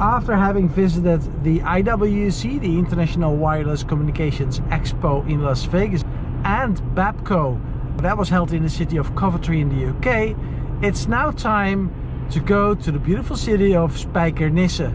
After having visited the IWC, the International Wireless Communications Expo in Las Vegas, and BAPCO, that was held in the city of Coventry in the UK, it's now time to go to the beautiful city of Spijkernisse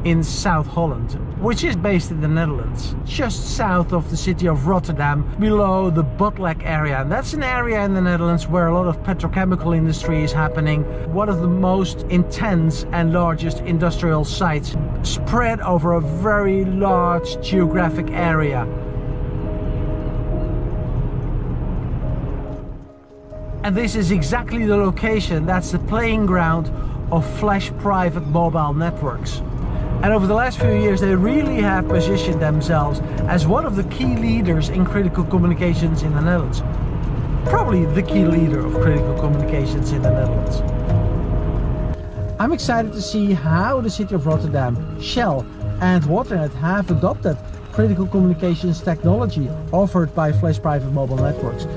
in South Holland, which is based in the Netherlands, just south of the city of Rotterdam, below the Botlek area. And that's an area in the Netherlands where a lot of petrochemical industry is happening, one of the most intense and largest industrial sites spread over a very large geographic area. And this is exactly the location, that's the playing ground of Flash private mobile networks. And over the last few years they really have positioned themselves as one of the key leaders in critical communications in the Netherlands. Probably the key leader of critical communications in the Netherlands. I'm excited to see how the city of Rotterdam, Shell and Waternet have adopted critical communications technology offered by Flash private mobile networks.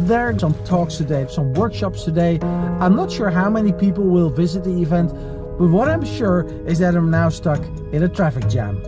There are some talks today, some workshops today. I'm not sure how many people will visit the event, but what I'm sure is that I'm now stuck in a traffic jam.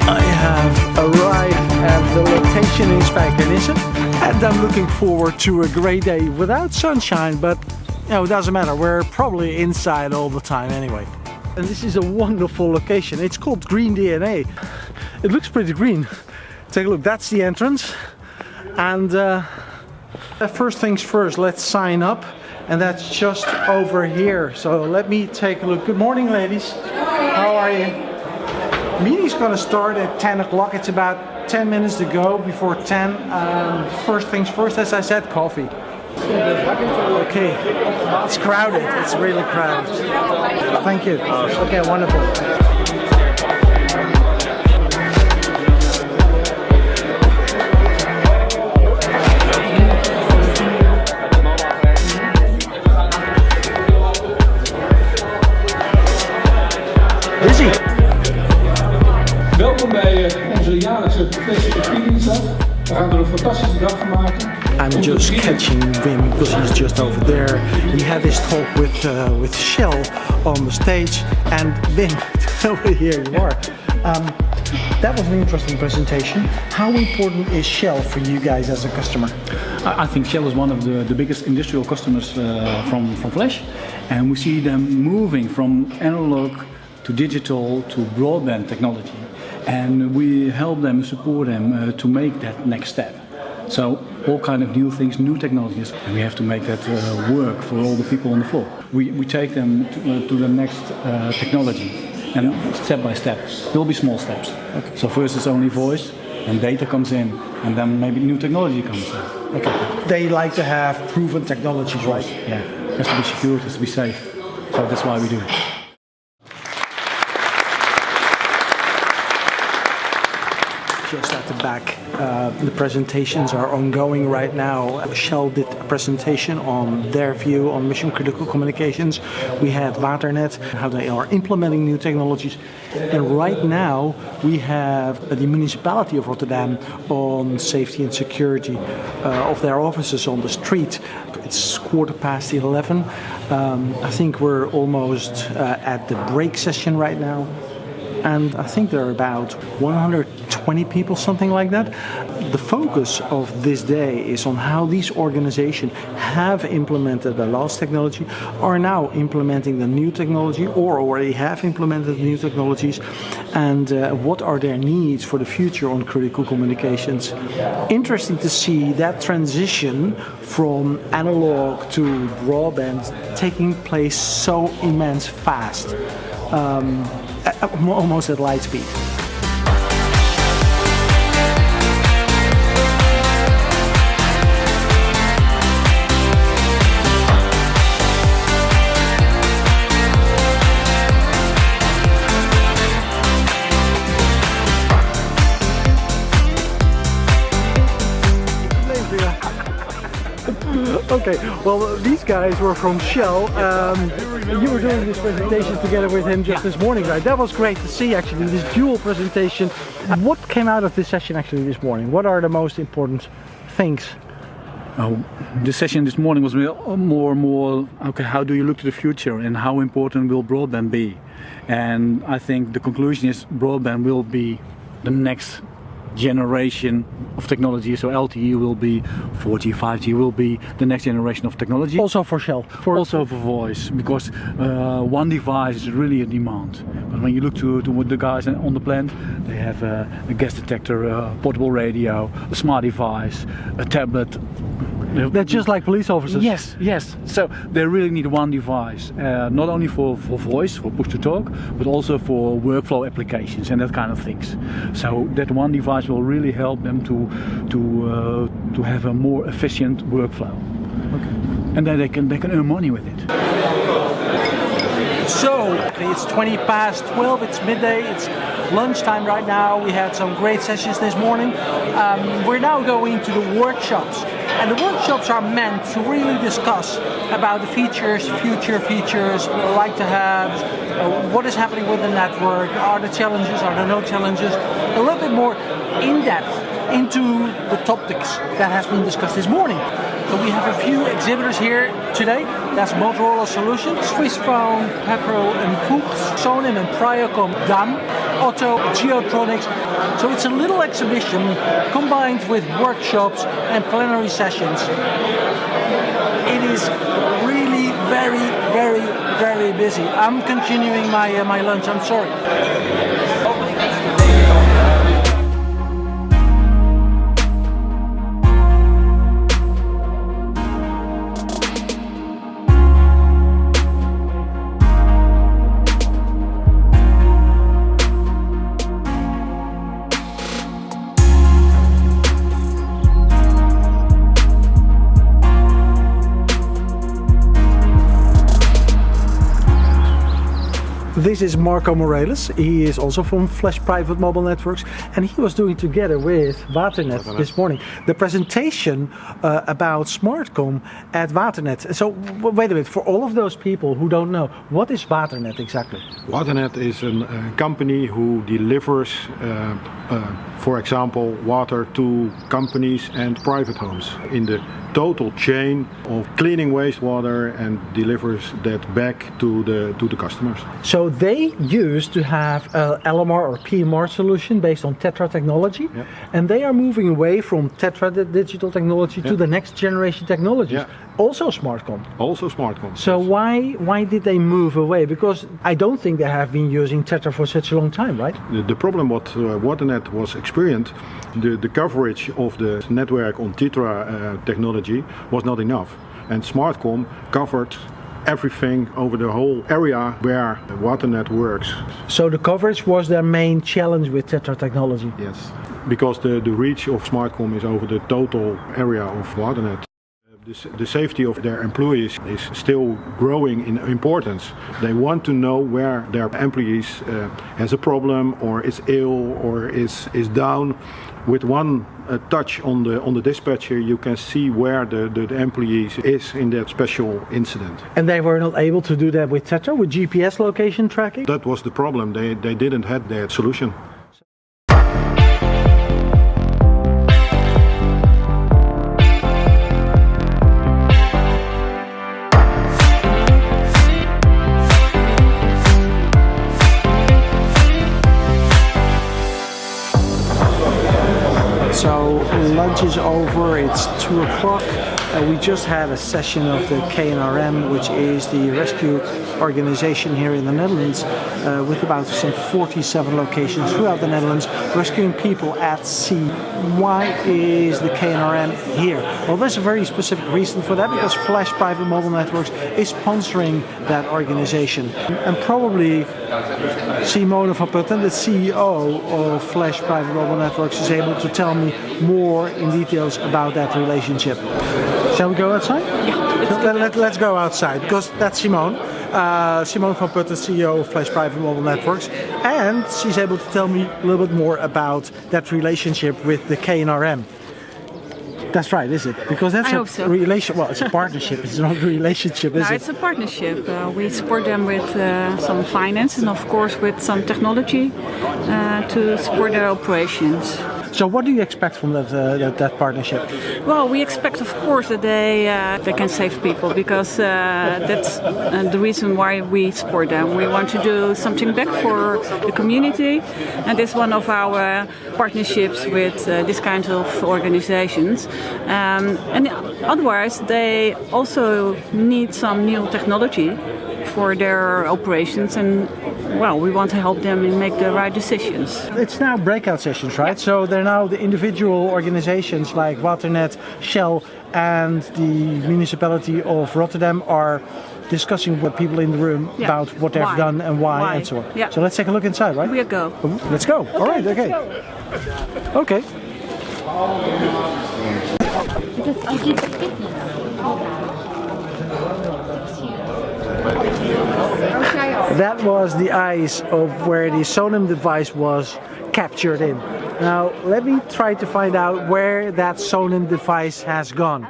I have arrived at the location in Spijkernisse and I'm looking forward to a great day without sunshine, but you know, it doesn't matter, we're probably inside all the time anyway. And this is a wonderful location, it's called Green DNA. It looks pretty green. Take a look, that's the entrance. And first things first, let's sign up, and that's just over here. So let me take a look. Good morning, ladies. How are you? The meeting's going to start at 10 o'clock. It's about 10 minutes to go before 10. First things first, as I said, coffee. Okay, it's crowded. It's really crowded. Thank you. Okay, wonderful. Welkom bij onze jaarlijkse Flash Experience Dag. We gaan er een fantastische dag van maken. I'm just catching Wim because he's just over there. He had this talk with Shell on the stage, and Wim, over here you are. That was an interesting presentation. How important is Shell for you guys as a customer? I think Shell is one of the biggest industrial customers from Flash, and we see them moving from analog to digital to broadband technology, and we help them, support them to make that next step. So all kind of new things, new technologies, and we have to make that work for all the people on the floor. We take them to the next technology, and step by step. There will be small steps. Okay. So first it's only voice, and data comes in, and then maybe new technology comes in. Okay. They like to have proven technologies, right? Yeah, it has to be secure, it has to be safe. So that's why we do it. Just at the back, the presentations are ongoing right now. Shell did a presentation on their view on mission critical communications. We had Waternet, how they are implementing new technologies. And right now we have the municipality of Rotterdam on safety and security of their offices on the street. It's 11:15. I think we're almost at the break session right now. and I think there are about 120 people, something like that. The focus of this day is on how these organizations have implemented the last technology, are now implementing the new technology, or already have implemented new technologies, and what are their needs for the future on critical communications. Interesting to see that transition from analog to broadband taking place so immense fast, almost at light speed. Okay, well, these guys were from Shell. You were doing this presentation together with him just this morning, right? That was great to see, actually, this dual presentation. What came out of this session actually this morning? What are the most important things? The session this morning was more, okay, how do you look to the future and how important will broadband be? And I think the conclusion is broadband will be the next generation of technology. So LTE will be 4G, 5G will be the next generation of technology. Also for Shell? Also for voice, because one device is really a demand. But when you look to the guys on the plant, they have a gas detector, a portable radio, a smart device, a tablet. They're just like police officers. Yes, yes. So they really need one device, not only for voice, for push to talk, but also for workflow applications and that kind of things. So that one device will really help them to have a more efficient workflow. Okay. And then they can earn money with it. So it's 20 past 12. It's midday. It's lunchtime right now. We had some great sessions this morning. We're now going to the workshops. And the workshops are meant to really discuss about the features, future features we would like to have, what is happening with the network, are there challenges, are there no challenges, a little bit more in depth into the topics that has been discussed this morning. So we have a few exhibitors here today. That's Motorola Solutions, Swissphone, Pepro and Fuchs, Sonim and PrioCom, DAM, Otto, Geotronics. So it's a little exhibition combined with workshops and plenary sessions. It is really very, very, very busy. I'm continuing my lunch, I'm sorry. This is Marco Morales. He is also from Flash Private Mobile Networks, and he was doing together with Waternet this morning the presentation about SmartCom at Waternet. So wait a minute, for all of those people who don't know, what is Waternet exactly? Waternet is a company who delivers, for example, water to companies and private homes in the total chain of cleaning wastewater and delivers that back to the customers. So they used to have a LMR or PMR solution based on Tetra technology, and they are moving away from Tetra digital technology to the next generation technologies. Also SmartCom. Also SmartCom. So why did they move away? Because I don't think they have been using Tetra for such a long time, right? The problem what Waternet was experienced, the coverage of the network on Tetra technology was not enough, and SmartCom covered everything over the whole area where Waternet works. So the coverage was their main challenge with Tetra technology? Yes, because the reach of SmartCom is over the total area of Waternet. The safety of their employees is still growing in importance. They want to know where their employees has a problem or is ill or is down. With one touch on the dispatcher, you can see where the employees is in that special incident. And they were not able to do that with Tetra, with GPS location tracking? That was the problem. They didn't have that solution. lunch is over, it's 2 o'clock. We just had a session of the KNRM, which is the rescue organization here in the Netherlands, with about some 47 locations throughout the Netherlands, rescuing people at sea. Why is the KNRM here? Well, there's a very specific reason for that, because Flash Private Mobile Networks is sponsoring that organization. And probably Simone van Putten, the CEO of Flash Private Mobile Networks, is able to tell me more in details about that relationship. Shall we go outside? Yeah. Let's go outside, because that's Simone. Simone van Putten, CEO of Flash Private Mobile Networks, and she's able to tell me a little bit more about that relationship with the KNRM. That's right, is it? Because that's a relation. Well, it's a partnership. It's not a relationship, is it? It's a partnership. We support them with some finance and, of course, with some technology to support their operations. So, what do you expect from that partnership? Well, we expect, of course, that they can save people, because that's the reason why we support them. We want to do something back for the community, and it's one of our partnerships with this kind of organizations. And otherwise, they also need some new technology for their operations, and well, we want to help them and make the right decisions. It's now breakout sessions, right? Yeah. So they're now the individual organizations like Waternet, Shell, and the municipality of Rotterdam are discussing with people in the room about what they've done and why and so on. Yeah. So let's take a look inside, right? We'll go. Let's go. Okay, all right, okay. Okay. That was the eyes of where the Sonim device was captured in. Now let me try to find out where that Sonim device has gone.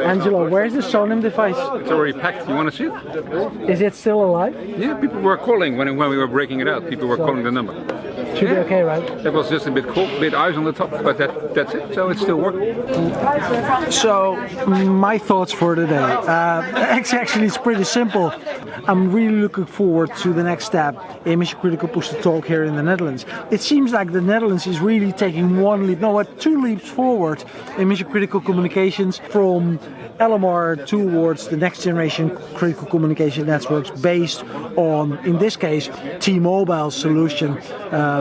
Angelo, where's the Sonim device? It's already packed. You want to see it? Is it still alive? Yeah, people were calling when we were breaking it out. People were calling the number. Should be okay, right? It was just a bit cold, a bit ice on the top, but that's it. So it's still working. So my thoughts for today. It's pretty simple. I'm really looking forward to the next step in Mission Critical Push to Talk here in the Netherlands. It seems like the Netherlands is really taking two leaps forward in mission critical communications, from LMR towards the next generation critical communication networks based on, in this case, T-Mobile solution,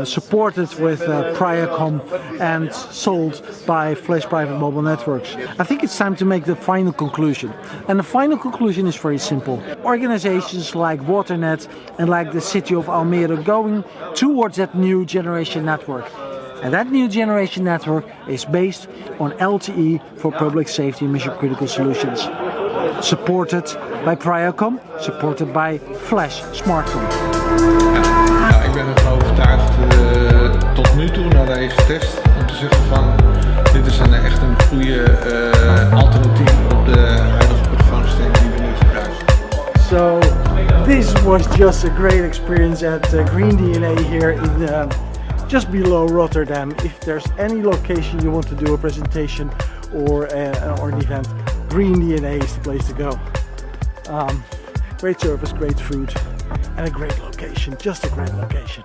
supported with PrioCom and sold by Flash Private Mobile Networks. I think it's time to make the final conclusion. And the final conclusion is very simple. Organizations like Waternet and like the city of Almere are going towards that new generation network. And that new generation network is based on LTE for public safety and mission critical solutions. Supported by PrioCom, supported by Flash SmartCom. Ja, ik ben ervan overtuigd tot nu toe na deze test om te zeggen van dit is echt een goede alternatief op de huidige portofoonsysteem die we nu gebruiken. So this was just a great experience at Green DNA here in just below Rotterdam. If there's any location you want to do a presentation or an event, Green DNA is the place to go. Great service, great food, and a great location, just a great location.